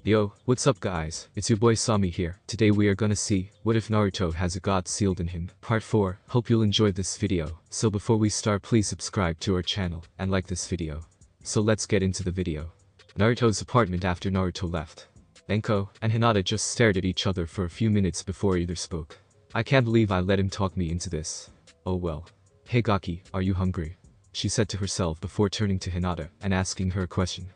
Yo, what's up guys, it's your boy Sami here. Today we are gonna see, what if Naruto has a god sealed in him. Part 4, hope you'll enjoy this video. So before we start, please subscribe to our channel, and like this video. So let's get into the video. Naruto's apartment after Naruto left. Enko and Hinata just stared at each other for a few minutes before either spoke. I can't believe I let him talk me into this. Oh well. Hey Gaki, are you hungry? She said to herself before turning to Hinata and asking her a question.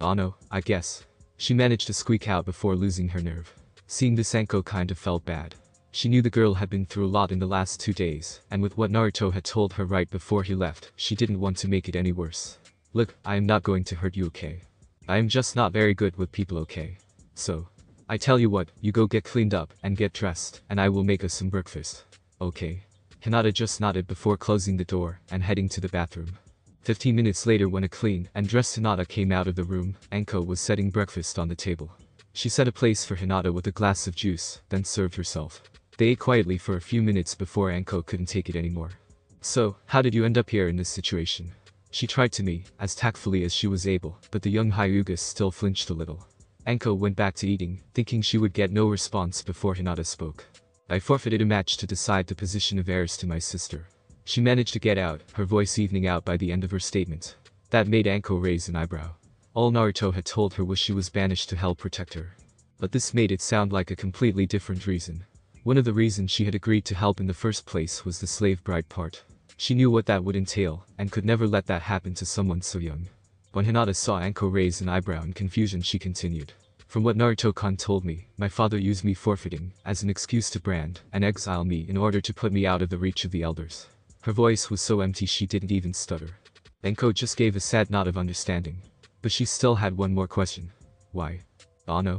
Oh no, I guess. She managed to squeak out before losing her nerve. Seeing this, Enko kind of felt bad. She knew the girl had been through a lot in the last 2 days, and with what Naruto had told her right before he left, she didn't want to make it any worse. Look, I am not going to hurt you, okay? I am just not very good with people, okay? So, I tell you what, you go get cleaned up and get dressed, and I will make us some breakfast. Okay? Hinata just nodded before closing the door and heading to the bathroom. 15 minutes later, when a clean and dressed Hinata came out of the room, Enko was setting breakfast on the table. She set a place for Hinata with a glass of juice, then served herself. They ate quietly for a few minutes before Enko couldn't take it anymore. So, how did you end up here in this situation? She tried to me, as tactfully as she was able, but the young Hyuga still flinched a little. Enko went back to eating, thinking she would get no response before Hinata spoke. I forfeited a match to decide the position of heiress to my sister. She managed to get out, her voice evening out by the end of her statement. That made Enko raise an eyebrow. All Naruto had told her was she was banished to help protect her. But this made it sound like a completely different reason. One of the reasons she had agreed to help in the first place was the slave bride part. She knew what that would entail, and could never let that happen to someone so young. When Hinata saw Enko raise an eyebrow in confusion, she continued. From what Naruto-kun told me, my father used me forfeiting as an excuse to brand and exile me in order to put me out of the reach of the elders. Her voice was so empty she didn't even stutter. Enko just gave a sad nod of understanding. But she still had one more question. Why? Oh no.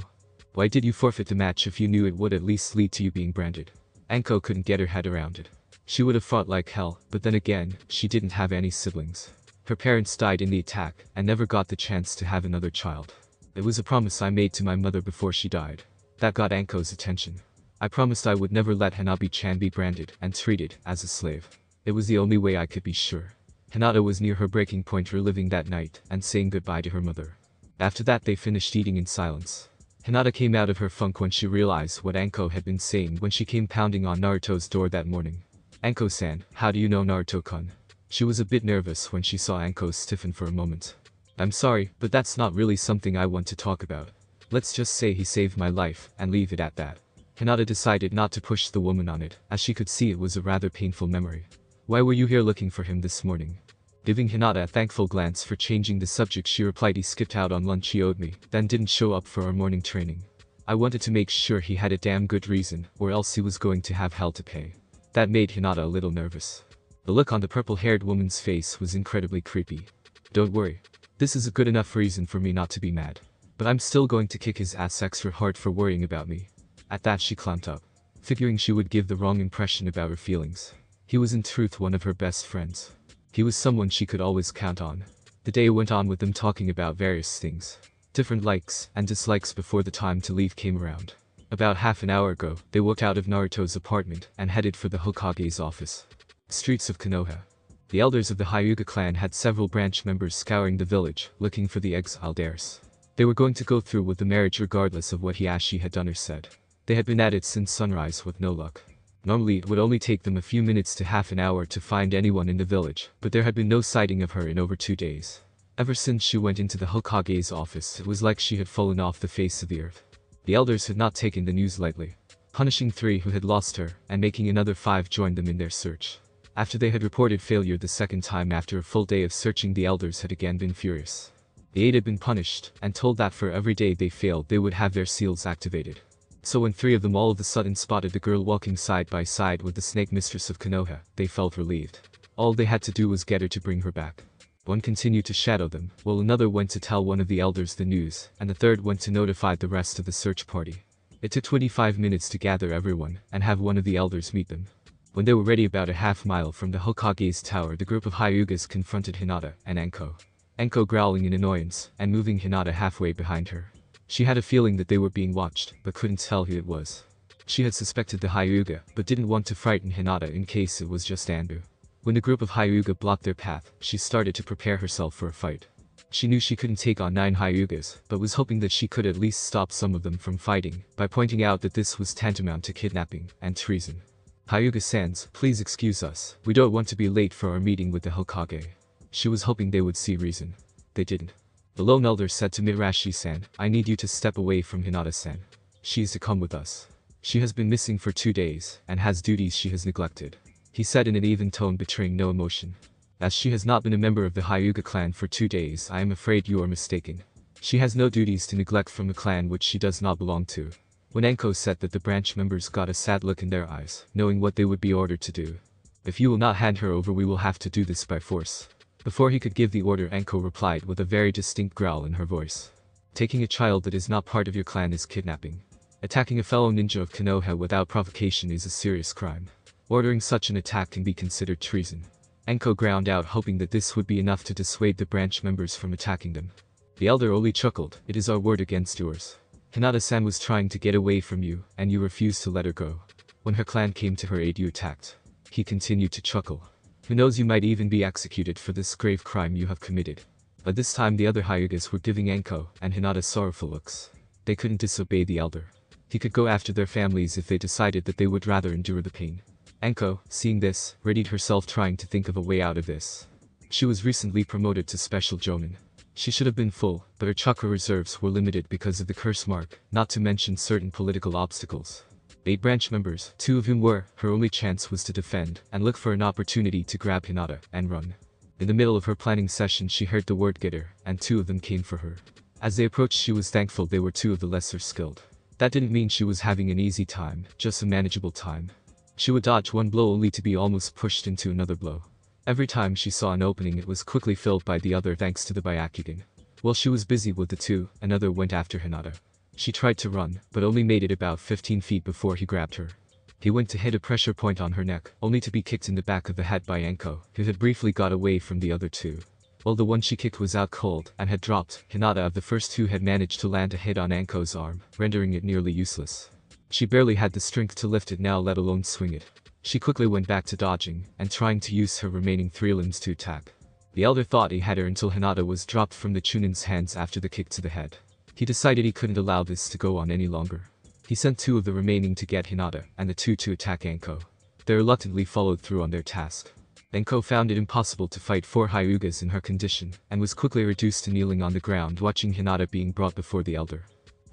Why did you forfeit the match if you knew it would at least lead to you being branded? Enko couldn't get her head around it. She would have fought like hell, but then again, she didn't have any siblings. Her parents died in the attack, and never got the chance to have another child. It was a promise I made to my mother before she died. That got Enko's attention. I promised I would never let Hanabi-chan be branded and treated as a slave. It was the only way I could be sure. Hinata was near her breaking point, reliving that night and saying goodbye to her mother. After that, they finished eating in silence. Hinata came out of her funk when she realized what Enko had been saying when she came pounding on Naruto's door that morning. Enko-san, how do you know Naruto-kun? She was a bit nervous when she saw Enko stiffen for a moment. I'm sorry, but that's not really something I want to talk about. Let's just say he saved my life and leave it at that. Hinata decided not to push the woman on it, as she could see it was a rather painful memory. Why were you here looking for him this morning? Giving Hinata a thankful glance for changing the subject, she replied, he skipped out on lunch he owed me, then didn't show up for our morning training. I wanted to make sure he had a damn good reason, or else he was going to have hell to pay. That made Hinata a little nervous. The look on the purple-haired woman's face was incredibly creepy. Don't worry. This is a good enough reason for me not to be mad. But I'm still going to kick his ass extra hard for worrying about me. At that, she clamped up, figuring she would give the wrong impression about her feelings. He was in truth one of her best friends. He was someone she could always count on. The day went on with them talking about various things. Different likes and dislikes before the time to leave came around. About half an hour ago, they walked out of Naruto's apartment and headed for the Hokage's office. Streets of Konoha. The elders of the Hyuga clan had several branch members scouring the village, looking for the exiled heirs. They were going to go through with the marriage regardless of what Hiashi had done or said. They had been at it since sunrise with no luck. Normally it would only take them a few minutes to half an hour to find anyone in the village, but there had been no sighting of her in over 2 days. Ever since she went into the Hokage's office, it was like she had fallen off the face of the earth. The elders had not taken the news lightly, punishing 3 who had lost her and making another 5 join them in their search. After they had reported failure the second time after a full day of searching, the elders had again been furious. The 8 had been punished and told that for every day they failed they would have their seals activated. So when 3 of them all of a sudden spotted the girl walking side by side with the snake mistress of Konoha, they felt relieved. All they had to do was get her to bring her back. One continued to shadow them, while another went to tell one of the elders the news, and the third went to notify the rest of the search party. It took 25 minutes to gather everyone and have one of the elders meet them. When they were ready about a half-mile from the Hokage's tower, the group of Hyugas confronted Hinata and Enko. Enko growling in annoyance and moving Hinata halfway behind her. She had a feeling that they were being watched, but couldn't tell who it was. She had suspected the Hyuga, but didn't want to frighten Hinata in case it was just Anbu. When the group of Hyuga blocked their path, she started to prepare herself for a fight. She knew she couldn't take on 9 Hyugas, but was hoping that she could at least stop some of them from fighting, by pointing out that this was tantamount to kidnapping and treason. Hyuga-sans, please excuse us, we don't want to be late for our meeting with the Hokage. She was hoping they would see reason. They didn't. The lone elder said to Mitarashi-san, I need you to step away from Hinata-san. She is to come with us. She has been missing for 2 days, and has duties she has neglected. He said in an even tone betraying no emotion. As she has not been a member of the Hyuga clan for 2 days, I am afraid you are mistaken. She has no duties to neglect from a clan which she does not belong to. When Anko said that, the branch members got a sad look in their eyes, knowing what they would be ordered to do. If you will not hand her over, we will have to do this by force. Before he could give the order, Anko replied with a very distinct growl in her voice. Taking a child that is not part of your clan is kidnapping. Attacking a fellow ninja of Konoha without provocation is a serious crime. Ordering such an attack can be considered treason. Anko ground out, hoping that this would be enough to dissuade the branch members from attacking them. The elder only chuckled, it is our word against yours. Hinata-san was trying to get away from you, and you refused to let her go. When her clan came to her aid, you attacked. He continued to chuckle. Who knows, you might even be executed for this grave crime you have committed. By this time the other Hyugas were giving Anko and Hinata sorrowful looks. They couldn't disobey the elder. He could go after their families if they decided that they would rather endure the pain. Anko, seeing this, readied herself, trying to think of a way out of this. She was recently promoted to special jonin. She should have been full, but her chakra reserves were limited because of the curse mark, not to mention certain political obstacles. 8 branch members, 2 of whom were, her only chance was to defend, and look for an opportunity to grab Hinata, and run. In the middle of her planning session she heard the word getter, and 2 of them came for her. As they approached she was thankful they were 2 of the lesser skilled. That didn't mean she was having an easy time, just a manageable time. She would dodge one blow only to be almost pushed into another blow. Every time she saw an opening it was quickly filled by the other thanks to the Byakugan. While she was busy with the 2, another went after Hinata. She tried to run, but only made it about 15 feet before he grabbed her. He went to hit a pressure point on her neck, only to be kicked in the back of the head by Anko, who had briefly got away from the other 2. While the one she kicked was out cold and had dropped, Hinata of the first 2 had managed to land a hit on Anko's arm, rendering it nearly useless. She barely had the strength to lift it now, let alone swing it. She quickly went back to dodging, and trying to use her remaining 3 limbs to attack. The elder thought he had her until Hinata was dropped from the Chunin's hands after the kick to the head. He decided he couldn't allow this to go on any longer. He sent 2 of the remaining to get Hinata, and the 2 to attack Anko. They reluctantly followed through on their task. Anko found it impossible to fight 4 Hyugas in her condition, and was quickly reduced to kneeling on the ground watching Hinata being brought before the elder.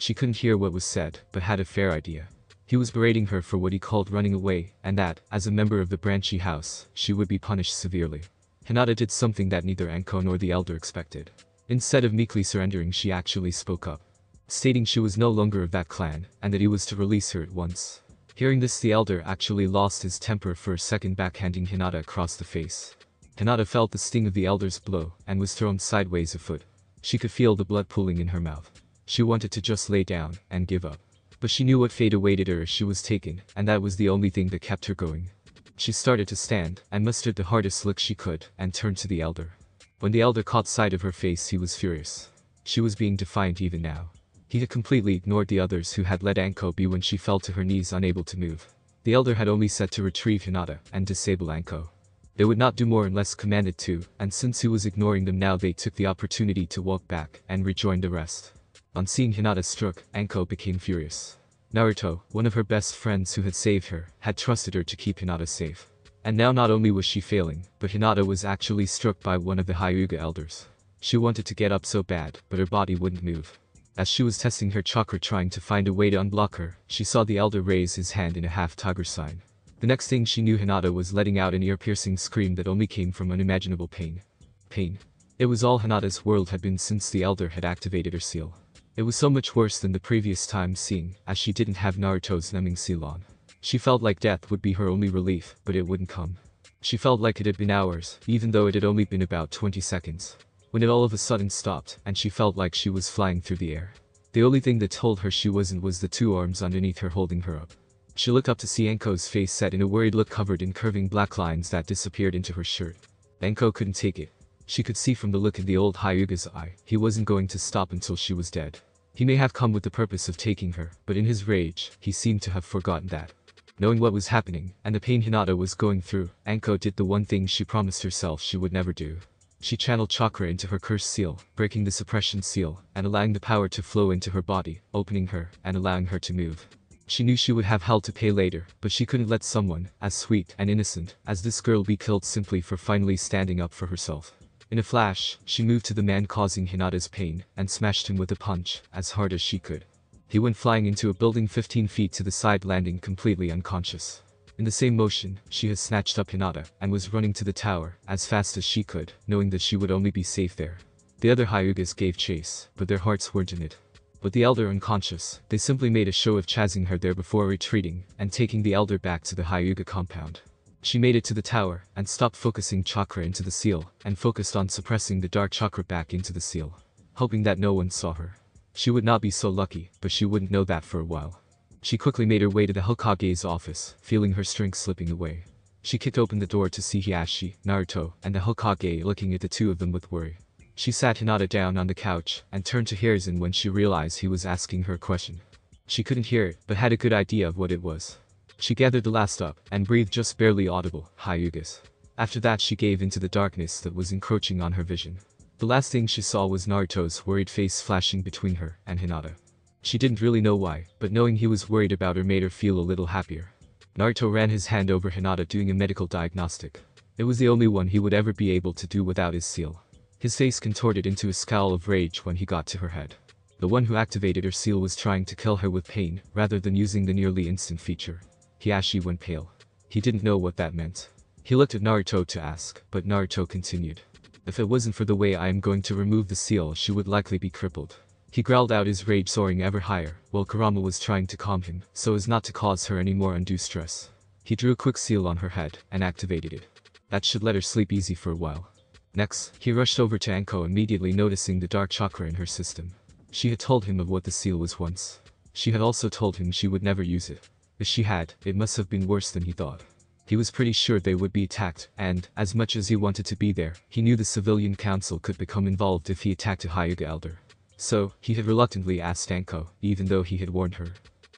She couldn't hear what was said, but had a fair idea. He was berating her for what he called running away, and that, as a member of the Branchy house, she would be punished severely. Hinata did something that neither Anko nor the elder expected. Instead of meekly surrendering, she actually spoke up, stating she was no longer of that clan, and that he was to release her at once. Hearing this, the elder actually lost his temper for a second, backhanding Hinata across the face. Hinata felt the sting of the elder's blow, and was thrown sideways a foot. She could feel the blood pooling in her mouth. She wanted to just lay down and give up. But she knew what fate awaited her if she was taken, and that was the only thing that kept her going. She started to stand, and mustered the hardest look she could, and turned to the elder. When the elder caught sight of her face he was furious. She was being defiant even now. He had completely ignored the others who had let Anko be when she fell to her knees unable to move. The elder had only said to retrieve Hinata, and disable Anko. They would not do more unless commanded to, and since he was ignoring them now they took the opportunity to walk back, and rejoin the rest. On seeing Hinata struck, Anko became furious. Naruto, one of her best friends who had saved her, had trusted her to keep Hinata safe. And now not only was she failing, but Hinata was actually struck by one of the Hyuga elders. She wanted to get up so bad, but her body wouldn't move. As she was testing her chakra trying to find a way to unblock her, she saw the elder raise his hand in a half-tiger sign. The next thing she knew, Hinata was letting out an ear-piercing scream that only came from unimaginable pain. Pain. It was all Hinata's world had been since the elder had activated her seal. It was so much worse than the previous time, seeing as she didn't have Naruto's numbing seal on. She felt like death would be her only relief, but it wouldn't come. She felt like it had been hours, even though it had only been about 20 seconds. When it all of a sudden stopped, and she felt like she was flying through the air. The only thing that told her she wasn't was the 2 arms underneath her holding her up. She looked up to see Anko's face set in a worried look covered in curving black lines that disappeared into her shirt. Anko couldn't take it. She could see from the look in the old Hyuga's eye, he wasn't going to stop until she was dead. He may have come with the purpose of taking her, but in his rage, he seemed to have forgotten that. Knowing what was happening, and the pain Hinata was going through, Anko did the one thing she promised herself she would never do. She channeled chakra into her cursed seal, breaking the suppression seal, and allowing the power to flow into her body, opening her, and allowing her to move. She knew she would have hell to pay later, but she couldn't let someone, as sweet and innocent as this girl, be killed simply for finally standing up for herself. In a flash, she moved to the man causing Hinata's pain, and smashed him with a punch, as hard as she could. He went flying into a building 15 feet to the side, landing completely unconscious. In the same motion, she had snatched up Hinata, and was running to the tower, as fast as she could, knowing that she would only be safe there. The other Hyugas gave chase, but their hearts weren't in it. With the elder unconscious, they simply made a show of chasing her there before retreating, and taking the elder back to the Hyuga compound. She made it to the tower, and stopped focusing chakra into the seal, and focused on suppressing the dark chakra back into the seal, hoping that no one saw her. She would not be so lucky, but she wouldn't know that for a while. She quickly made her way to the Hokage's office, feeling her strength slipping away. She kicked open the door to see Hiashi, Naruto, and the Hokage looking at the two of them with worry. She sat Hinata down on the couch, and turned to Hiruzen when she realized he was asking her a question. She couldn't hear it, but had a good idea of what it was. She gathered the last up, and breathed just barely audible, Hyugas. After that she gave into the darkness that was encroaching on her vision. The last thing she saw was Naruto's worried face flashing between her and Hinata. She didn't really know why, but knowing he was worried about her made her feel a little happier. Naruto ran his hand over Hinata, doing a medical diagnostic. It was the only one he would ever be able to do without his seal. His face contorted into a scowl of rage when he got to her head. The one who activated her seal was trying to kill her with pain, rather than using the nearly instant feature. Hiashi went pale. He didn't know what that meant. He looked at Naruto to ask, but Naruto continued. If it wasn't for the way I am going to remove the seal, she would likely be crippled. He growled out, his rage soaring ever higher, while Kurama was trying to calm him, so as not to cause her any more undue stress. He drew a quick seal on her head, and activated it. That should let her sleep easy for a while. Next, he rushed over to Anko, immediately noticing the dark chakra in her system. She had told him of what the seal was once. She had also told him she would never use it. If she had, it must have been worse than he thought. He was pretty sure they would be attacked, and, as much as he wanted to be there, he knew the civilian council could become involved if he attacked a Hyuga elder. So, he had reluctantly asked Anko, even though he had warned her.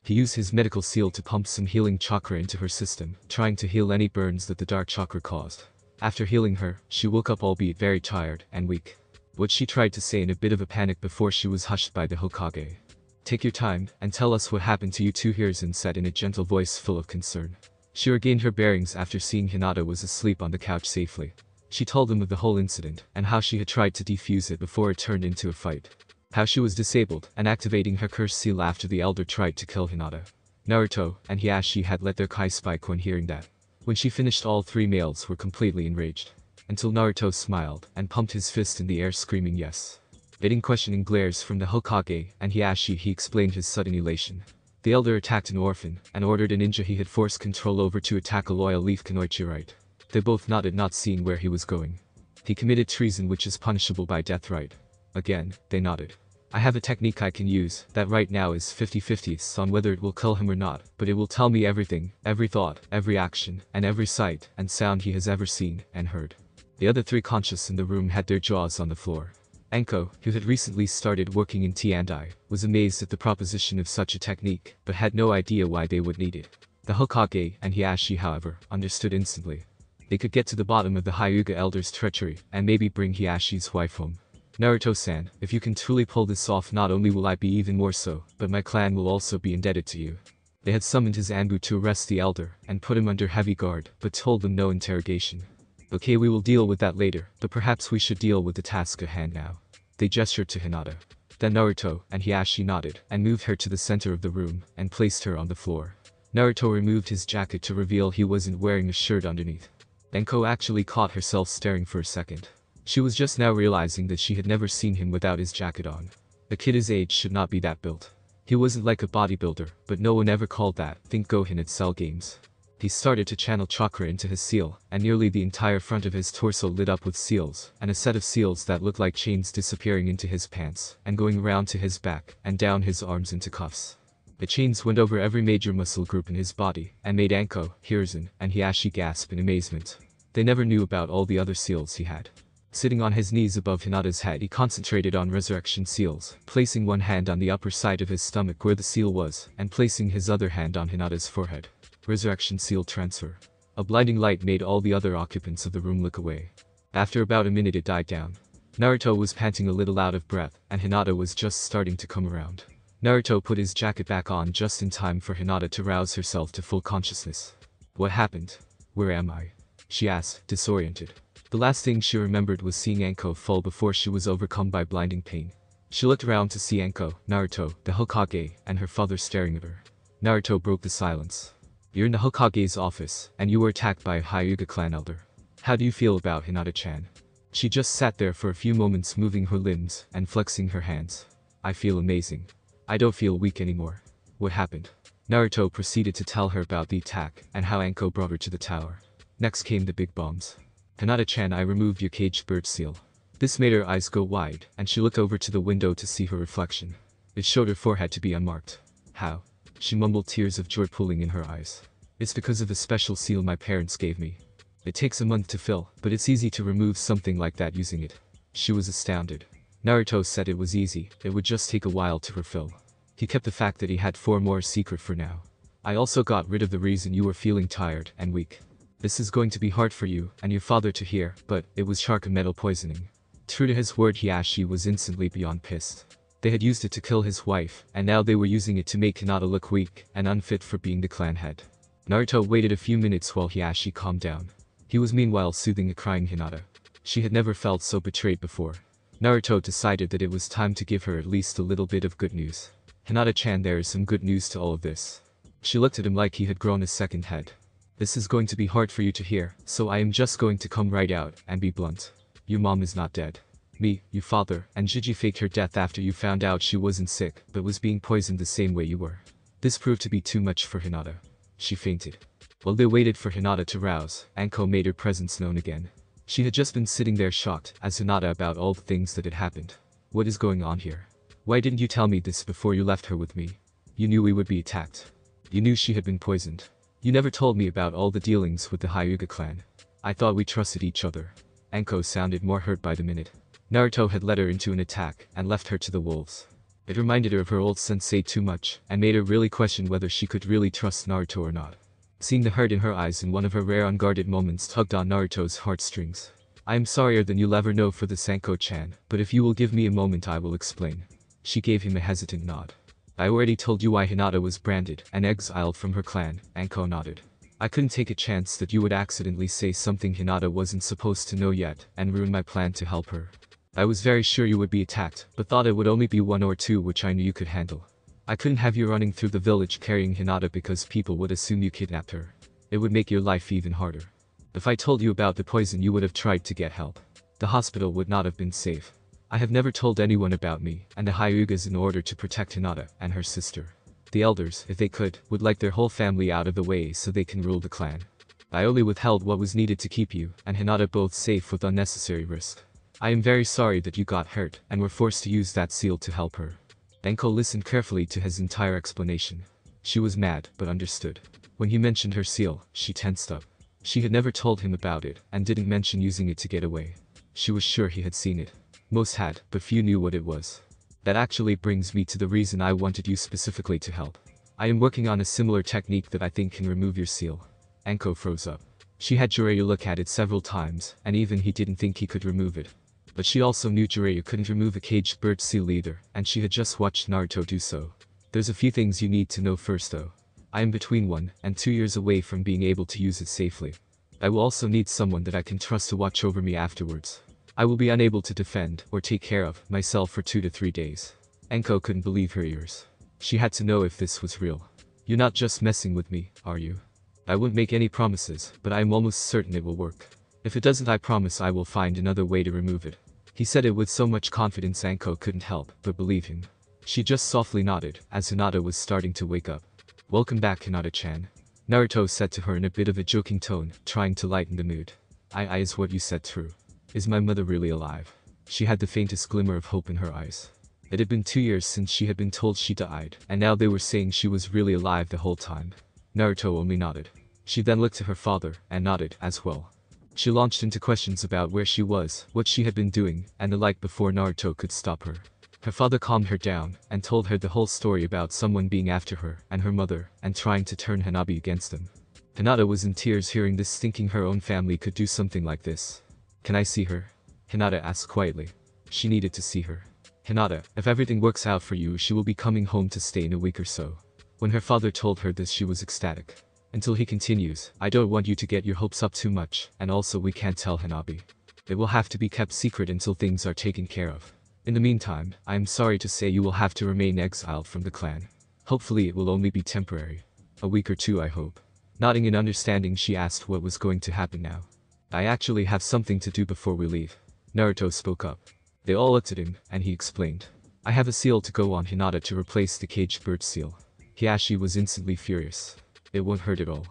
He used his medical seal to pump some healing chakra into her system, trying to heal any burns that the dark chakra caused. After healing her, she woke up, albeit very tired and weak. What she tried to say in a bit of a panic before she was hushed by the Hokage. Take your time, and tell us what happened to you two, Hiruzen said in a gentle voice full of concern. She regained her bearings after seeing Hinata was asleep on the couch safely. She told him of the whole incident, and how she had tried to defuse it before it turned into a fight. How she was disabled, and activating her cursed seal after the elder tried to kill Hinata. Naruto and Hiashi had let their kai spike when hearing that. When she finished, all three males were completely enraged. Until Naruto smiled, and pumped his fist in the air screaming yes. Getting questioning glares from the Hokage and Hiashi, he explained his sudden elation. The elder attacked an orphan, and ordered a ninja he had forced control over to attack a loyal Leaf Kunoichi, right? They both nodded, not seeing where he was going. He committed treason, which is punishable by death, right? Again, they nodded. I have a technique I can use, that right now is 50-50 on whether it will kill him or not, but it will tell me everything, every thought, every action, and every sight and sound he has ever seen and heard. The other three conscious in the room had their jaws on the floor. Anko, who had recently started working in T&I, was amazed at the proposition of such a technique, but had no idea why they would need it. The Hokage and Hiashi, however, understood instantly. They could get to the bottom of the Hyuga elder's treachery, and maybe bring Hiashi's wife home. Naruto-san, if you can truly pull this off, not only will I be even more so, but my clan will also be indebted to you. They had summoned his Anbu to arrest the elder, and put him under heavy guard, but told them no interrogation. Okay, we will deal with that later, but perhaps we should deal with the task at hand now. They gestured to Hinata. Then Naruto and Hiashi nodded, and moved her to the center of the room, and placed her on the floor. Naruto removed his jacket to reveal he wasn't wearing a shirt underneath. Anko actually caught herself staring for a second. She was just now realizing that she had never seen him without his jacket on. A kid his age should not be that built. He wasn't like a bodybuilder, but no one ever called that. Think Gohan at Cell Games. He started to channel chakra into his seal, and nearly the entire front of his torso lit up with seals, and a set of seals that looked like chains disappearing into his pants, and going around to his back, and down his arms into cuffs. The chains went over every major muscle group in his body, and made Anko, Hiruzen, and Hiashi gasp in amazement. They never knew about all the other seals he had. Sitting on his knees above Hinata's head, he concentrated on resurrection seals, placing one hand on the upper side of his stomach where the seal was, and placing his other hand on Hinata's forehead. Resurrection seal transfer. A blinding light made all the other occupants of the room look away. After about a minute it died down. Naruto was panting a little out of breath, and Hinata was just starting to come around. Naruto put his jacket back on just in time for Hinata to rouse herself to full consciousness. What happened? Where am I? She asked, disoriented. The last thing she remembered was seeing Anko fall before she was overcome by blinding pain. She looked around to see Anko, Naruto, the Hokage, and her father staring at her. Naruto broke the silence. You're in the Hokage's office, and you were attacked by a Hyuga clan elder. How do you feel about Hinata-chan? She just sat there for a few moments moving her limbs and flexing her hands. I feel amazing. I don't feel weak anymore. What happened? Naruto proceeded to tell her about the attack and how Anko brought her to the tower. Next came the big bombs. Hinata-chan, I removed your caged bird seal. This made her eyes go wide, and she looked over to the window to see her reflection. It showed her forehead to be unmarked. How? She mumbled, tears of joy pooling in her eyes. It's because of the special seal my parents gave me. It takes a month to fill, but it's easy to remove something like that using it. She was astounded. Naruto said it was easy, it would just take a while to refill. He kept the fact that he had 4 more secret for now. I also got rid of the reason you were feeling tired and weak. This is going to be hard for you and your father to hear, but it was shark metal poisoning. True to his word, Hiashi was instantly beyond pissed. They had used it to kill his wife, and now they were using it to make Hinata look weak and unfit for being the clan head. Naruto waited a few minutes while Hiashi calmed down. He was meanwhile soothing a crying Hinata. She had never felt so betrayed before. Naruto decided that it was time to give her at least a little bit of good news. Hinata-chan, there is some good news to all of this. She looked at him like he had grown a second head. This is going to be hard for you to hear, so I am just going to come right out and be blunt. Your mom is not dead. Me, your father, and Jiji faked her death after you found out she wasn't sick, but was being poisoned the same way you were. This proved to be too much for Hinata. She fainted. While they waited for Hinata to rouse, Anko made her presence known again. She had just been sitting there shocked as Hinata about all the things that had happened. What is going on here? Why didn't you tell me this before you left her with me? You knew we would be attacked. You knew she had been poisoned. You never told me about all the dealings with the Hyuga clan. I thought we trusted each other. Anko sounded more hurt by the minute. Naruto had led her into an attack and left her to the wolves. It reminded her of her old sensei too much and made her really question whether she could really trust Naruto or not. Seeing the hurt in her eyes in one of her rare unguarded moments tugged on Naruto's heartstrings. I am sorrier than you'll ever know for this, Anko-chan, but if you will give me a moment I will explain. She gave him a hesitant nod. I already told you why Hinata was branded and exiled from her clan, Anko nodded. I couldn't take a chance that you would accidentally say something Hinata wasn't supposed to know yet and ruin my plan to help her. I was very sure you would be attacked, but thought it would only be 1 or 2 which I knew you could handle. I couldn't have you running through the village carrying Hinata because people would assume you kidnapped her. It would make your life even harder. If I told you about the poison you would have tried to get help. The hospital would not have been safe. I have never told anyone about me and the Hyugas in order to protect Hinata and her sister. The elders, if they could, would like their whole family out of the way so they can rule the clan. I only withheld what was needed to keep you and Hinata both safe with unnecessary risk. I am very sorry that you got hurt and were forced to use that seal to help her. Anko listened carefully to his entire explanation. She was mad, but understood. When he mentioned her seal, she tensed up. She had never told him about it and didn't mention using it to get away. She was sure he had seen it. Most had, but few knew what it was. That actually brings me to the reason I wanted you specifically to help. I am working on a similar technique that I think can remove your seal. Anko froze up. She had Jiraiya look at it several times, and even he didn't think he could remove it. But she also knew Jiraiya couldn't remove a caged bird seal either, and she had just watched Naruto do so. There's a few things you need to know first though. I am between 1 and 2 years away from being able to use it safely. I will also need someone that I can trust to watch over me afterwards. I will be unable to defend or take care of myself for 2 to 3 days. Anko couldn't believe her ears. She had to know if this was real. You're not just messing with me, are you? I wouldn't make any promises, but I am almost certain it will work. If it doesn't, I promise I will find another way to remove it. He said it with so much confidence Anko couldn't help but believe him. She just softly nodded as Hinata was starting to wake up. Welcome back, Hinata-chan. Naruto said to her in a bit of a joking tone, trying to lighten the mood. Is what you said true? Is my mother really alive? She had the faintest glimmer of hope in her eyes. It had been 2 years since she had been told she died, and now they were saying she was really alive the whole time. Naruto only nodded. She then looked to her father, and nodded as well. She launched into questions about where she was, what she had been doing, and the like before Naruto could stop her. Her father calmed her down, and told her the whole story about someone being after her and her mother, and trying to turn Hanabi against them. Hinata was in tears hearing this, thinking her own family could do something like this. Can I see her? Hinata asked quietly. She needed to see her. Hinata, if everything works out for you, she will be coming home to stay in a week or so. When her father told her this, she was ecstatic. Until he continues, I don't want you to get your hopes up too much, and also we can't tell Hanabi. It will have to be kept secret until things are taken care of. In the meantime, I am sorry to say you will have to remain exiled from the clan. Hopefully it will only be temporary. A week or two, I hope. Nodding in understanding, she asked what was going to happen now. I actually have something to do before we leave. Naruto spoke up. They all looked at him, and he explained. I have a seal to go on Hinata to replace the caged bird seal. Hiashi was instantly furious. It won't hurt at all.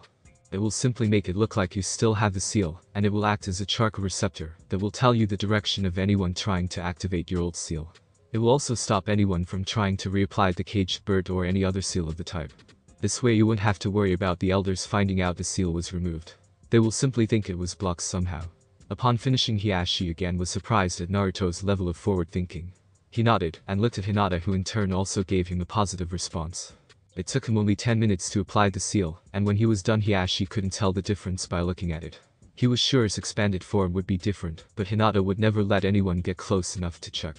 It will simply make it look like you still have the seal, and it will act as a charcoal receptor that will tell you the direction of anyone trying to activate your old seal. It will also stop anyone from trying to reapply the caged bird or any other seal of the type. This way you won't have to worry about the elders finding out the seal was removed. They will simply think it was blocked somehow. Upon finishing, Hiashi again was surprised at Naruto's level of forward thinking. He nodded and looked at Hinata, who in turn also gave him a positive response. It took him only 10 minutes to apply the seal, and when he was done, Hiashi couldn't tell the difference by looking at it. He was sure its expanded form would be different, but Hinata would never let anyone get close enough to check.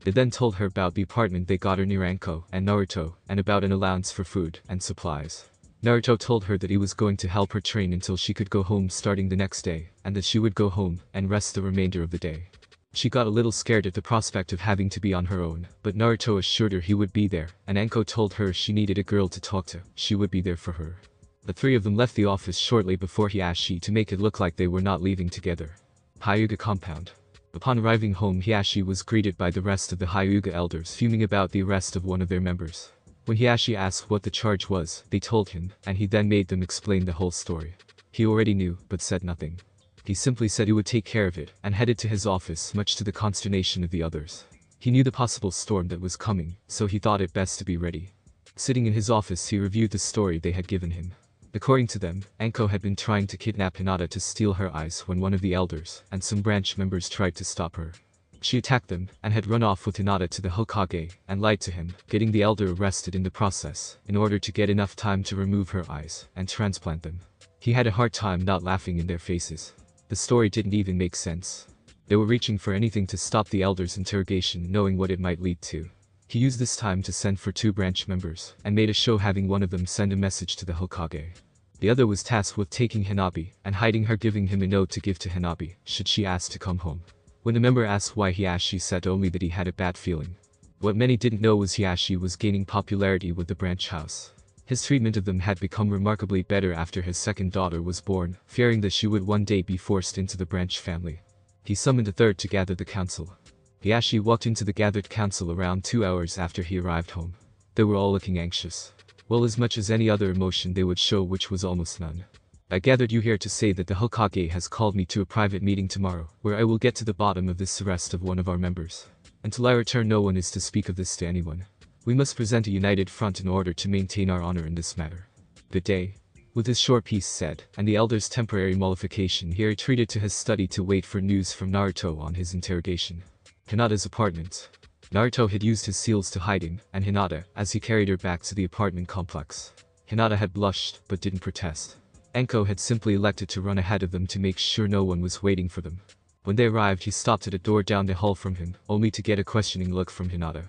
They then told her about the apartment they got her near Anko and Naruto, and about an allowance for food and supplies. Naruto told her that he was going to help her train until she could go home starting the next day, and that she would go home and rest the remainder of the day. She got a little scared at the prospect of having to be on her own, but Naruto assured her he would be there, and Anko told her she needed a girl to talk to, she would be there for her. The three of them left the office shortly before Hiashi to make it look like they were not leaving together. Hyuga compound. Upon arriving home, Hiashi was greeted by the rest of the Hyuga elders fuming about the arrest of one of their members. When Hiashi asked what the charge was, they told him, and he then made them explain the whole story. He already knew, but said nothing. He simply said he would take care of it, and headed to his office, much to the consternation of the others. He knew the possible storm that was coming, so he thought it best to be ready. Sitting in his office, he reviewed the story they had given him. According to them, Anko had been trying to kidnap Hinata to steal her eyes when one of the elders and some branch members tried to stop her. She attacked them, and had run off with Hinata to the Hokage, and lied to him, getting the elder arrested in the process, in order to get enough time to remove her eyes and transplant them. He had a hard time not laughing in their faces. The story didn't even make sense. They were reaching for anything to stop the elder's interrogation, knowing what it might lead to. He used this time to send for two branch members, and made a show having one of them send a message to the Hokage. The other was tasked with taking Hanabi, and hiding her, giving him a note to give to Hanabi, should she ask to come home. When the member asked why, Hiashi said only that he had a bad feeling. What many didn't know was Hiashi was gaining popularity with the branch house. His treatment of them had become remarkably better after his second daughter was born, fearing that she would one day be forced into the branch family. He summoned a third to gather the council. Hiashi walked into the gathered council around 2 hours after he arrived home. They were all looking anxious. Well, as much as any other emotion they would show, which was almost none. I gathered you here to say that the Hokage has called me to a private meeting tomorrow, where I will get to the bottom of this arrest of one of our members. Until I return, no one is to speak of this to anyone. We must present a united front in order to maintain our honor in this matter. Good day. With his short piece said, and the elder's temporary mollification, he retreated to his study to wait for news from Naruto on his interrogation. Hinata's apartment. Naruto had used his seals to hide him and Hinata as he carried her back to the apartment complex. Hinata had blushed, but didn't protest. Anko had simply elected to run ahead of them to make sure no one was waiting for them. When they arrived, he stopped at a door down the hall from him, only to get a questioning look from Hinata.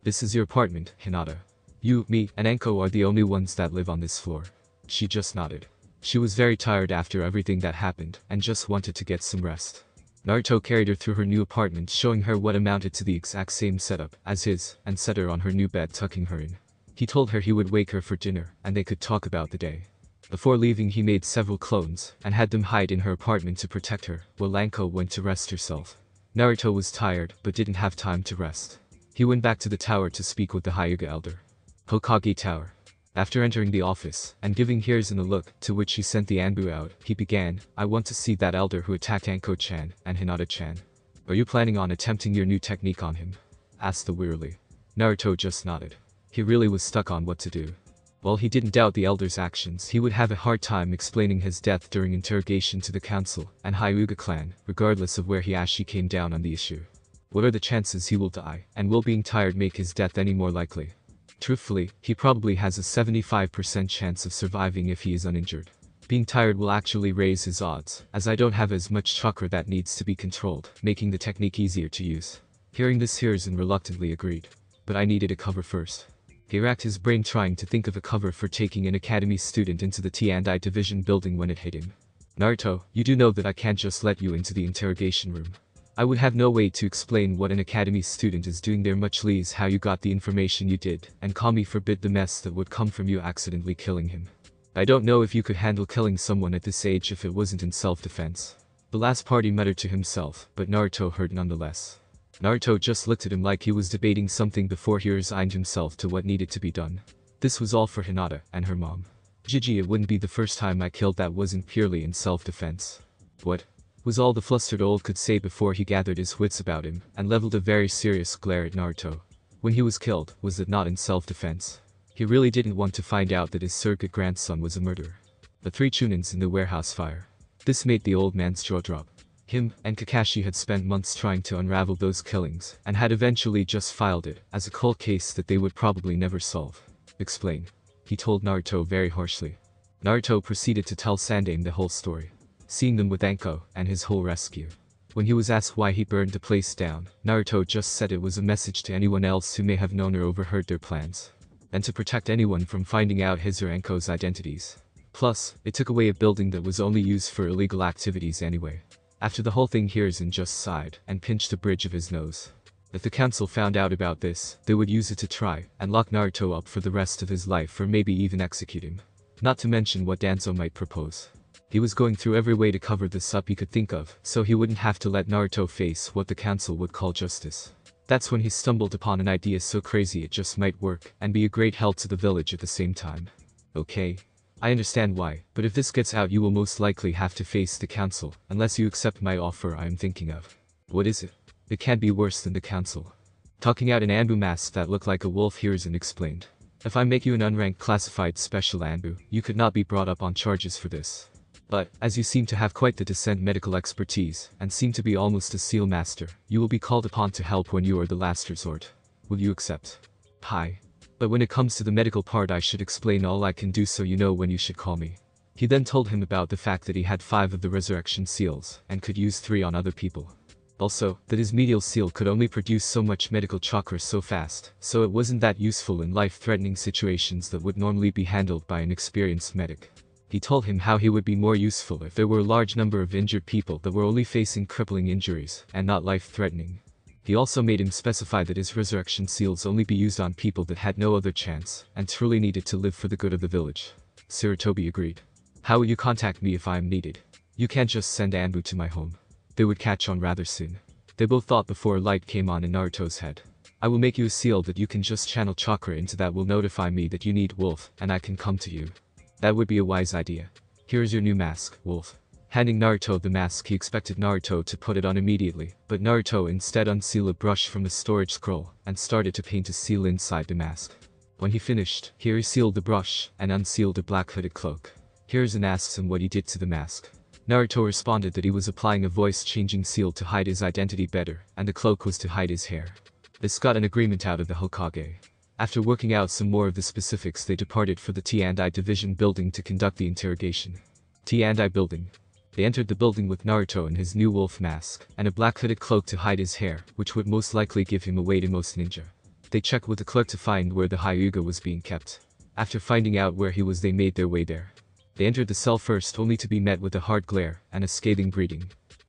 This is your apartment, Hinata. You, me, and Anko are the only ones that live on this floor. She just nodded. She was very tired after everything that happened, and just wanted to get some rest. Naruto carried her through her new apartment, showing her what amounted to the exact same setup as his, and set her on her new bed, tucking her in. He told her he would wake her for dinner, and they could talk about the day. Before leaving, he made several clones, and had them hide in her apartment to protect her, while Anko went to rest herself. Naruto was tired, but didn't have time to rest. He went back to the tower to speak with the Hyuga elder. Hokage Tower. After entering the office, and giving Hiruzen a look, to which he sent the Anbu out, he began, I want to see that elder who attacked Anko-chan and Hinata-chan. Are you planning on attempting your new technique on him? Asked the wearily. Naruto just nodded. He really was stuck on what to do. While he didn't doubt the elder's actions, he would have a hard time explaining his death during interrogation to the council and Hyuga clan, regardless of where Hiashi came down on the issue. What are the chances he will die, and will being tired make his death any more likely? Truthfully, he probably has a 75% chance of surviving if he is uninjured. Being tired will actually raise his odds, as I don't have as much chakra that needs to be controlled, making the technique easier to use. Hearing this, Hiruzen reluctantly agreed. But I needed a cover first. He racked his brain trying to think of a cover for taking an academy student into the T&I division building when it hit him. Naruto, you do know that I can't just let you into the interrogation room. I would have no way to explain what an academy student is doing there, much less how you got the information you did, and Kami forbid the mess that would come from you accidentally killing him. I don't know if you could handle killing someone at this age if it wasn't in self-defense. The last part he muttered to himself, but Naruto heard nonetheless. Naruto just looked at him like he was debating something before he resigned himself to what needed to be done. This was all for Hinata and her mom. Gigi, it wouldn't be the first time I killed that wasn't purely in self-defense. What? Was all the flustered old could say before he gathered his wits about him and leveled a very serious glare at Naruto. When he was killed, was it not in self-defense? He really didn't want to find out that his surrogate grandson was a murderer. The 3 Chunins in the warehouse fire. This made the old man's jaw drop. Him and Kakashi had spent months trying to unravel those killings and had eventually just filed it as a cold case that they would probably never solve. Explain. He told Naruto very harshly. Naruto proceeded to tell Sandaime the whole story. Seeing them with Anko and his whole rescue. When he was asked why he burned the place down, Naruto just said it was a message to anyone else who may have known or overheard their plans. And to protect anyone from finding out his or Anko's identities. Plus, it took away a building that was only used for illegal activities anyway. After the whole thing, Hiruzen just sighed and pinched the bridge of his nose. If the council found out about this, they would use it to try and lock Naruto up for the rest of his life or maybe even execute him. Not to mention what Danzo might propose. He was going through every way to cover this up he could think of, so he wouldn't have to let Naruto face what the council would call justice. That's when he stumbled upon an idea so crazy it just might work and be a great help to the village at the same time. Okay. I understand why, but if this gets out you will most likely have to face the council, unless you accept my offer I am thinking of. What is it? It can't be worse than the council. Talking out an Anbu mask that looked like a wolf, Hiruzen explained. If I make you an unranked classified special Anbu, you could not be brought up on charges for this. But, as you seem to have quite the decent medical expertise, and seem to be almost a seal master, you will be called upon to help when you are the last resort. Will you accept? Hi. But when it comes to the medical part I should explain all I can do so you know when you should call me. He then told him about the fact that he had 5 of the resurrection seals, and could use 3 on other people. Also, that his medial seal could only produce so much medical chakra so fast, so it wasn't that useful in life-threatening situations that would normally be handled by an experienced medic. He told him how he would be more useful if there were a large number of injured people that were only facing crippling injuries, and not life-threatening. He also made him specify that his resurrection seals only be used on people that had no other chance, and truly needed to live for the good of the village. Sarutobi agreed. How will you contact me if I am needed? You can't just send Anbu to my home. They would catch on rather soon. They both thought before a light came on in Naruto's head. I will make you a seal that you can just channel chakra into that will notify me that you need Wolf, and I can come to you. That would be a wise idea. Here is your new mask, Wolf. Handing Naruto the mask, he expected Naruto to put it on immediately, but Naruto instead unsealed a brush from the storage scroll and started to paint a seal inside the mask. When he finished, he resealed the brush and unsealed a black hooded cloak. Hiruzen asks him what he did to the mask. Naruto responded that he was applying a voice-changing seal to hide his identity better, and the cloak was to hide his hair. This got an agreement out of the Hokage. After working out some more of the specifics, they departed for the T&I division building to conduct the interrogation. T&I building. They entered the building with Naruto in his new wolf mask, and a black hooded cloak to hide his hair, which would most likely give him away to most ninja. They checked with the clerk to find where the Hyuga was being kept. After finding out where he was, they made their way there. They entered the cell first, only to be met with a hard glare and a scathing greeting.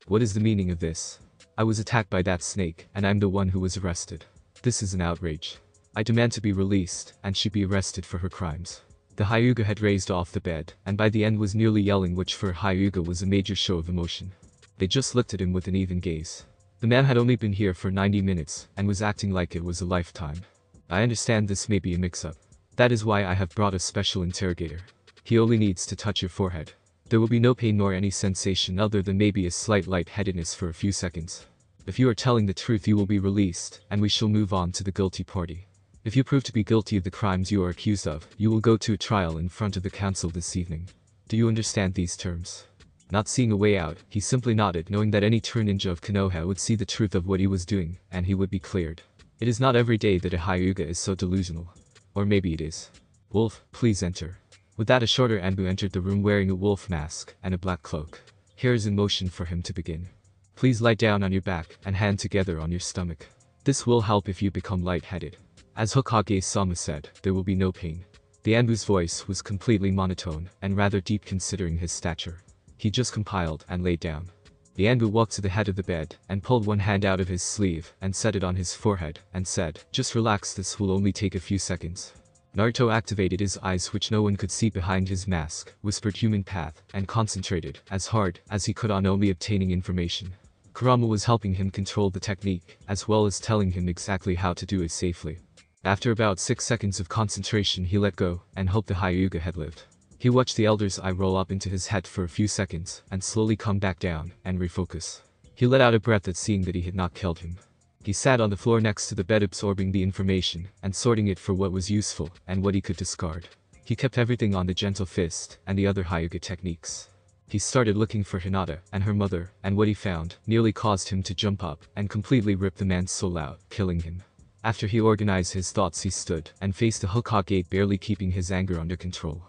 What is the meaning of this? I was attacked by that snake, and I'm the one who was arrested. This is an outrage. I demand to be released, and she be arrested for her crimes. The Hyuga had raised off the bed, and by the end was nearly yelling, which for a Hyuga was a major show of emotion. They just looked at him with an even gaze. The man had only been here for 90 minutes, and was acting like it was a lifetime. I understand this may be a mix-up. That is why I have brought a special interrogator. He only needs to touch your forehead. There will be no pain nor any sensation other than maybe a slight lightheadedness for a few seconds. If you are telling the truth, you will be released, and we shall move on to the guilty party. If you prove to be guilty of the crimes you are accused of, you will go to a trial in front of the council this evening. Do you understand these terms? Not seeing a way out, he simply nodded, knowing that any true ninja of Konoha would see the truth of what he was doing, and he would be cleared. It is not every day that a Hyuga is so delusional. Or maybe it is. Wolf, please enter. With that, a shorter Anbu entered the room wearing a wolf mask and a black cloak. Here's in motion for him to begin. Please lie down on your back and hand together on your stomach. This will help if you become lightheaded. As Hokage-sama said, there will be no pain. The Anbu's voice was completely monotone and rather deep considering his stature. He just compiled and laid down. The Anbu walked to the head of the bed and pulled one hand out of his sleeve and set it on his forehead and said, "Just relax, this will only take a few seconds." Naruto activated his eyes, which no one could see behind his mask, whispered human path, and concentrated as hard as he could on only obtaining information. Kurama was helping him control the technique, as well as telling him exactly how to do it safely. After about 6 seconds of concentration, he let go and hoped the Hyuga had lived. He watched the elder's eye roll up into his head for a few seconds and slowly come back down and refocus. He let out a breath at seeing that he had not killed him. He sat on the floor next to the bed, absorbing the information and sorting it for what was useful and what he could discard. He kept everything on the gentle fist and the other Hyuga techniques. He started looking for Hinata and her mother, and what he found nearly caused him to jump up and completely rip the man's soul out, killing him. After he organized his thoughts, he stood and faced the Hokage, barely keeping his anger under control.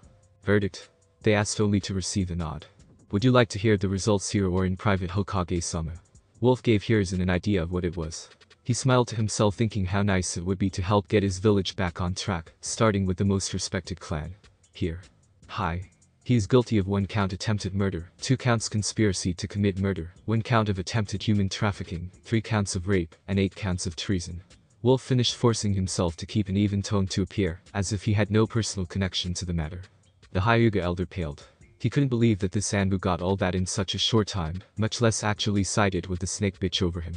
Verdict? They asked only to receive a nod. Would you like to hear the results here or in private, Hokage-sama? Wolf gave Hiruzen an idea of what it was. He smiled to himself, thinking how nice it would be to help get his village back on track, starting with the most respected clan. Here. Hi. He is guilty of 1 count attempted murder, 2 counts conspiracy to commit murder, 1 count of attempted human trafficking, 3 counts of rape, and 8 counts of treason. Wolf finished, forcing himself to keep an even tone to appear as if he had no personal connection to the matter. The Hyuga elder paled. He couldn't believe that this Anbu got all that in such a short time, much less actually sided with the snake bitch over him.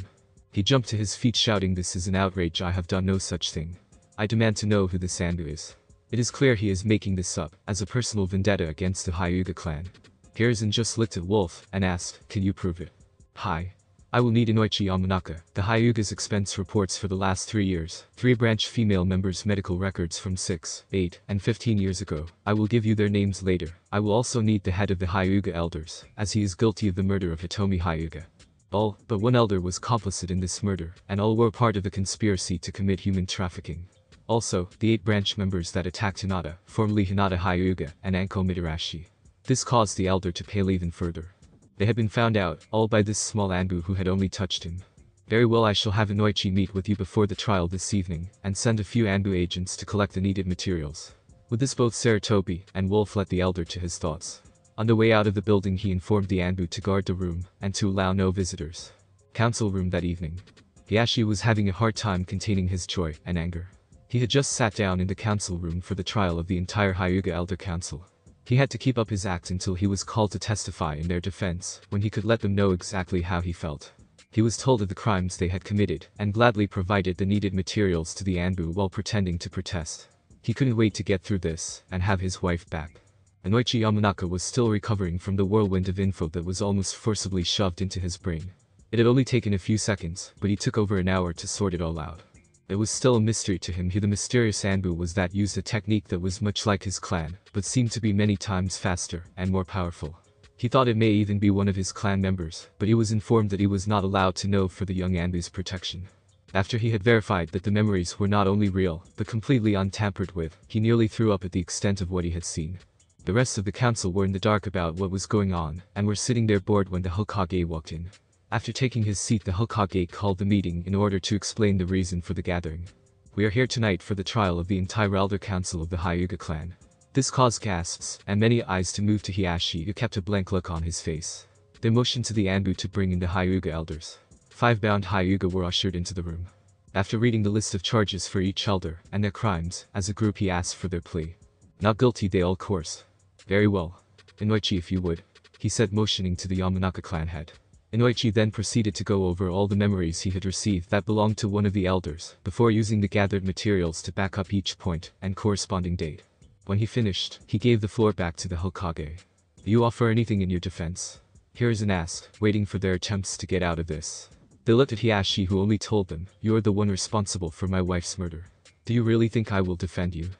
He jumped to his feet, shouting, "This is an outrage, I have done no such thing. I demand to know who this Anbu is." It is clear he is making this up as a personal vendetta against the Hyuga clan. Hiruzen just looked at Wolf and asked, "Can you prove it?" "Hi. I will need Inoichi Yamanaka, the Hyuga's expense reports for the last 3 years, 3 branch female members' medical records from 6, 8, and 15 years ago. I will give you their names later. I will also need the head of the Hyuga elders, as he is guilty of the murder of Hitomi Hyuga. All but 1 elder was complicit in this murder, and all were part of the conspiracy to commit human trafficking. Also, the 8 branch members that attacked Hinata, formerly Hinata Hyuga, and Anko Mitarashi. This caused the elder to pale even further. They had been found out, all by this small Anbu who had only touched him. Very well, I shall have Inoichi meet with you before the trial this evening, and send a few Anbu agents to collect the needed materials. With this, both Sarutobi and Wolf let the elder to his thoughts. On the way out of the building, he informed the Anbu to guard the room and to allow no visitors. Council room that evening. Hiashi was having a hard time containing his joy and anger. He had just sat down in the council room for the trial of the entire Hyuga Elder Council. He had to keep up his act until he was called to testify in their defense, when he could let them know exactly how he felt. He was told of the crimes they had committed and gladly provided the needed materials to the Anbu while pretending to protest. He couldn't wait to get through this and have his wife back. Inoichi Yamanaka was still recovering from the whirlwind of info that was almost forcibly shoved into his brain. It had only taken a few seconds, but he took over an hour to sort it all out. It was still a mystery to him who the mysterious Anbu was that used a technique that was much like his clan, but seemed to be many times faster and more powerful. He thought it may even be one of his clan members, but he was informed that he was not allowed to know for the young Anbu's protection. After he had verified that the memories were not only real, but completely untampered with, he nearly threw up at the extent of what he had seen. The rest of the council were in the dark about what was going on, and were sitting there bored when the Hokage walked in. After taking his seat, the Hokage called the meeting in order to explain the reason for the gathering. "We are here tonight for the trial of the entire Elder Council of the Hyuga clan." This caused gasps and many eyes to move to Hiashi, who kept a blank look on his face. They motioned to the Anbu to bring in the Hyuga elders. 5 bound Hyuga were ushered into the room. After reading the list of charges for each elder and their crimes, as a group he asked for their plea. "Not guilty," they all chorused. "Very well. Inoichi, if you would," he said, motioning to the Yamanaka clan head. Inoichi then proceeded to go over all the memories he had received that belonged to one of the elders, before using the gathered materials to back up each point and corresponding date. When he finished, he gave the floor back to the Hokage. "Do you offer anything in your defense?" Hiruzen asked, waiting for their attempts to get out of this. They looked at Hiashi, who only told them, "You are the one responsible for my wife's murder. Do you really think I will defend you?"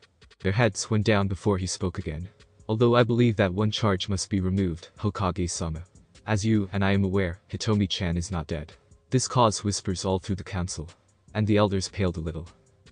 Their heads went down before he spoke again. "Although I believe that one charge must be removed, Hokage-sama. As you and I am aware, Hitomi-chan is not dead." This caused whispers all through the council. And the elders paled a little.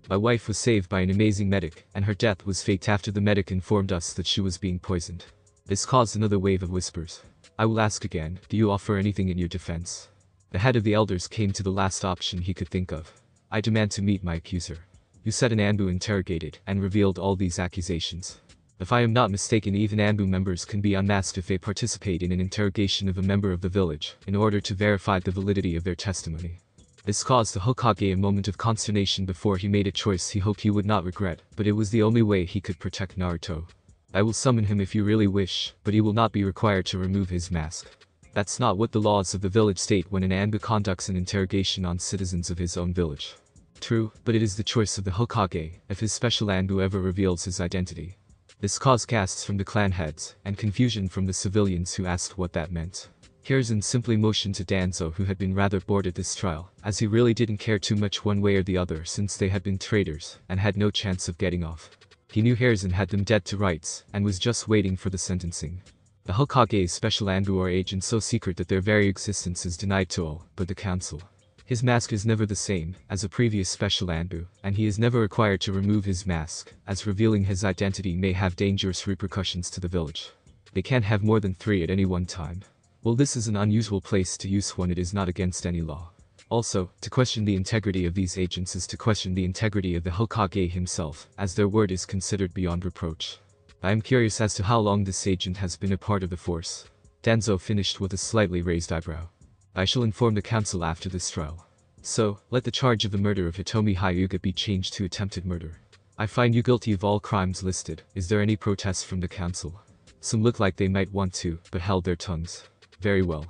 My wife was saved by an amazing medic, and her death was faked after the medic informed us that she was being poisoned. This caused another wave of whispers. I will ask again, do you offer anything in your defense? The head of the elders came to the last option he could think of. I demand to meet my accuser. You said an Anbu interrogated and revealed all these accusations. If I am not mistaken, even Anbu members can be unmasked if they participate in an interrogation of a member of the village, in order to verify the validity of their testimony. This caused the Hokage a moment of consternation before he made a choice he hoped he would not regret, but it was the only way he could protect Naruto. I will summon him if you really wish, but he will not be required to remove his mask. That's not what the laws of the village state when an Anbu conducts an interrogation on citizens of his own village. True, but it is the choice of the Hokage if his special Anbu ever reveals his identity. This caused gasps from the clan heads, and confusion from the civilians who asked what that meant. Hiruzen simply motioned to Danzo, who had been rather bored at this trial, as he really didn't care too much one way or the other since they had been traitors, and had no chance of getting off. He knew Hiruzen had them dead to rights, and was just waiting for the sentencing. The Hokage's special Anbu are agents so secret that their very existence is denied to all but the council. His mask is never the same as a previous special Anbu, and he is never required to remove his mask, as revealing his identity may have dangerous repercussions to the village. They can't have more than 3 at any one time. Well, this is an unusual place to use one. It is not against any law. Also, to question the integrity of these agents is to question the integrity of the Hokage himself, as their word is considered beyond reproach. I am curious as to how long this agent has been a part of the force. Danzo finished with a slightly raised eyebrow. I shall inform the council after this trial. So, let the charge of the murder of Hitomi Hyuga be changed to attempted murder. I find you guilty of all crimes listed. Is there any protest from the council? Some look like they might want to, but held their tongues. Very well.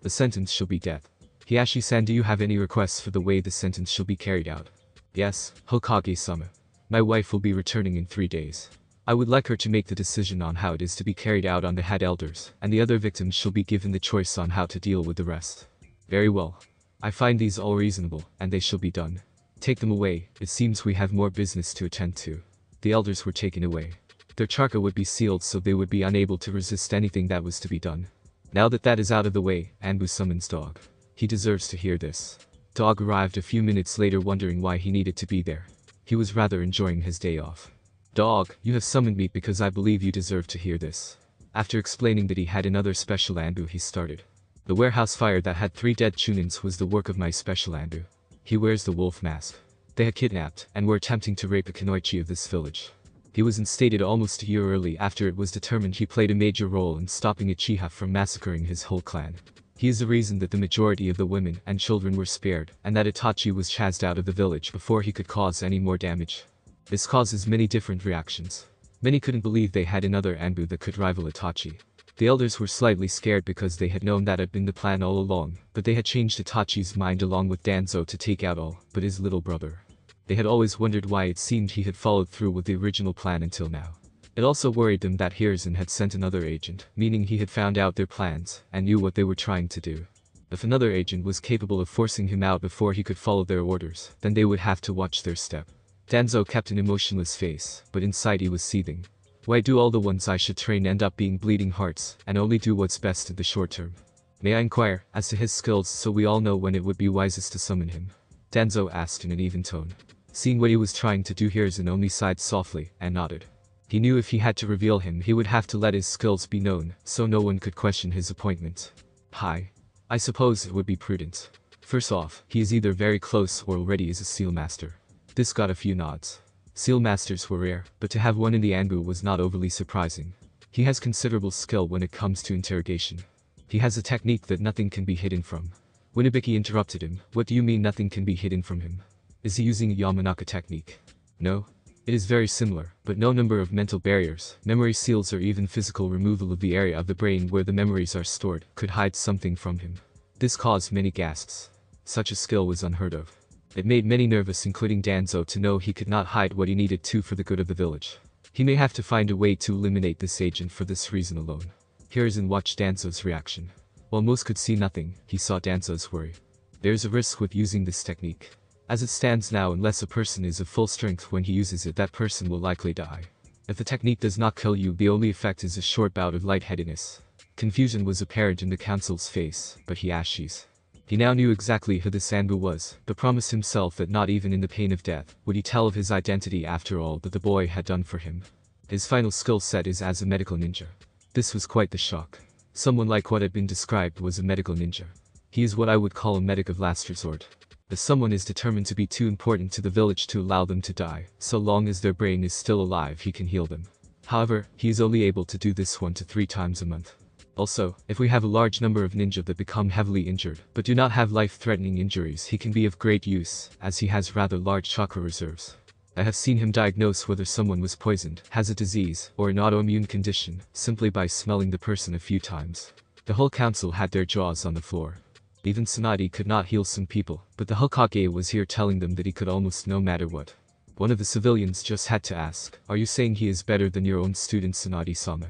The sentence shall be death. Hiyashi-san, do you have any requests for the way the sentence shall be carried out? Yes, Hokage-sama. My wife will be returning in 3 days. I would like her to make the decision on how it is to be carried out on the head elders, and the other victims shall be given the choice on how to deal with the rest. Very well. I find these all reasonable, and they shall be done. Take them away. It seems we have more business to attend to. The elders were taken away. Their chakra would be sealed so they would be unable to resist anything that was to be done. Now that that is out of the way, Anbu summons Dog. He deserves to hear this. Dog arrived a few minutes later wondering why he needed to be there. He was rather enjoying his day off. Dog, you have summoned me because I believe you deserve to hear this. After explaining that he had another special Anbu, he started. The warehouse fire that had 3 dead Chunins was the work of my special Anbu. He wears the wolf mask. They had kidnapped and were attempting to rape a Kunoichi of this village. He was instated almost a year early after it was determined he played a major role in stopping Uchiha from massacring his whole clan. He is the reason that the majority of the women and children were spared, and that Itachi was chased out of the village before he could cause any more damage. This causes many different reactions. Many couldn't believe they had another Anbu that could rival Itachi. The elders were slightly scared because they had known that had been the plan all along, but they had changed Itachi's mind along with Danzo to take out all but his little brother. They had always wondered why it seemed he had followed through with the original plan until now. It also worried them that Hiruzen had sent another agent, meaning he had found out their plans and knew what they were trying to do. If another agent was capable of forcing him out before he could follow their orders, then they would have to watch their step. Danzo kept an emotionless face, but inside he was seething. Why do all the ones I should train end up being bleeding hearts, and only do what's best in the short term? May I inquire as to his skills so we all know when it would be wisest to summon him? Danzo asked in an even tone. Seeing what he was trying to do, Hiruzen only sighed softly and nodded. He knew if he had to reveal him he would have to let his skills be known, so no one could question his appointment. Hi. I suppose it would be prudent. First off, he is either very close or already is a seal master. This got a few nods. Seal masters were rare, but to have one in the Anbu was not overly surprising. He has considerable skill when it comes to interrogation. He has a technique that nothing can be hidden from. Winabiki interrupted him. What do you mean nothing can be hidden from him? Is he using a Yamanaka technique? No. It is very similar, but no number of mental barriers, memory seals or even physical removal of the area of the brain where the memories are stored could hide something from him. This caused many gasps. Such a skill was unheard of. It made many nervous, including Danzo, to know he could not hide what he needed to for the good of the village. He may have to find a way to eliminate this agent for this reason alone. Hiruzen watched Danzo's reaction. While most could see nothing, he saw Danzo's worry. There is a risk with using this technique. As it stands now, unless a person is of full strength when he uses it, that person will likely die. If the technique does not kill you, the only effect is a short bout of lightheadedness. Confusion was apparent in the council's face, but Hiyashi's. He now knew exactly who the Sanbu was, but promised himself that not even in the pain of death would he tell of his identity after all that the boy had done for him. His final skill set is as a medical ninja. This was quite the shock. Someone like what had been described was a medical ninja. He is what I would call a medic of last resort. As someone is determined to be too important to the village to allow them to die, so long as their brain is still alive he can heal them. However, he is only able to do this 1 to 3 times a month. Also, if we have a large number of ninja that become heavily injured, but do not have life-threatening injuries, he can be of great use, as he has rather large chakra reserves. I have seen him diagnose whether someone was poisoned, has a disease, or an autoimmune condition, simply by smelling the person a few times. The whole council had their jaws on the floor. Even Tsunade could not heal some people, but the Hokage was here telling them that he could almost no matter what. One of the civilians just had to ask, "Are you saying he is better than your own student Tsunade-sama?"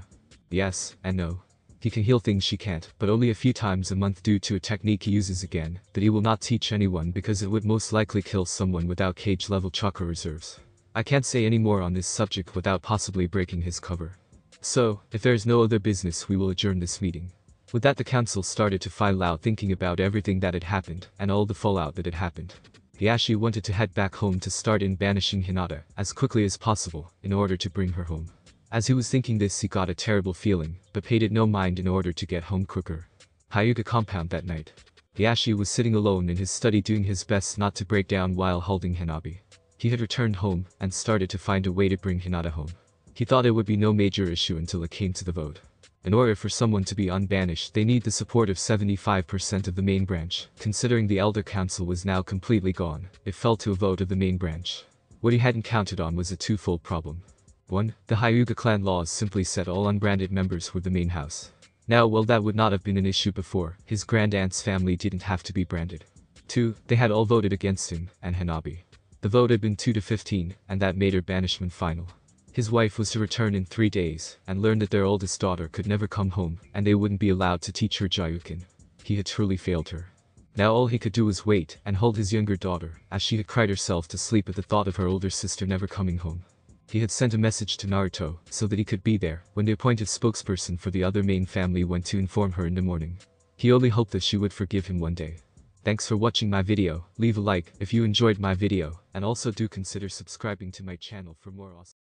Yes, and no. He can heal things she can't, but only a few times a month due to a technique he uses again, that he will not teach anyone because it would most likely kill someone without cage-level chakra reserves. I can't say any more on this subject without possibly breaking his cover. So, if there is no other business we will adjourn this meeting. With that the council started to file out thinking about everything that had happened, and all the fallout that had happened. Hiashi wanted to head back home to start in banishing Hinata as quickly as possible, in order to bring her home. As he was thinking this he got a terrible feeling, but paid it no mind in order to get home quicker. Hyuga compound that night. Hiashi was sitting alone in his study doing his best not to break down while holding Hanabi. He had returned home, and started to find a way to bring Hinata home. He thought it would be no major issue until it came to the vote. In order for someone to be unbanished they need the support of 75% of the main branch. Considering the Elder Council was now completely gone, it fell to a vote of the main branch. What he hadn't counted on was a twofold problem. 1. The Hyuga clan laws simply said all unbranded members were the main house. Now while that would not have been an issue before, his grand-aunt's family didn't have to be branded. 2. They had all voted against him, and Hanabi. The vote had been 2 to 15, and that made her banishment final. His wife was to return in 3 days, and learn that their oldest daughter could never come home, and they wouldn't be allowed to teach her Jyukin. He had truly failed her. Now all he could do was wait, and hold his younger daughter, as she had cried herself to sleep at the thought of her older sister never coming home. He had sent a message to Naruto, so that he could be there, when the appointed spokesperson for the other main family went to inform her in the morning. He only hoped that she would forgive him one day. Thanks for watching my video, leave a like if you enjoyed my video, and also do consider subscribing to my channel for more awesome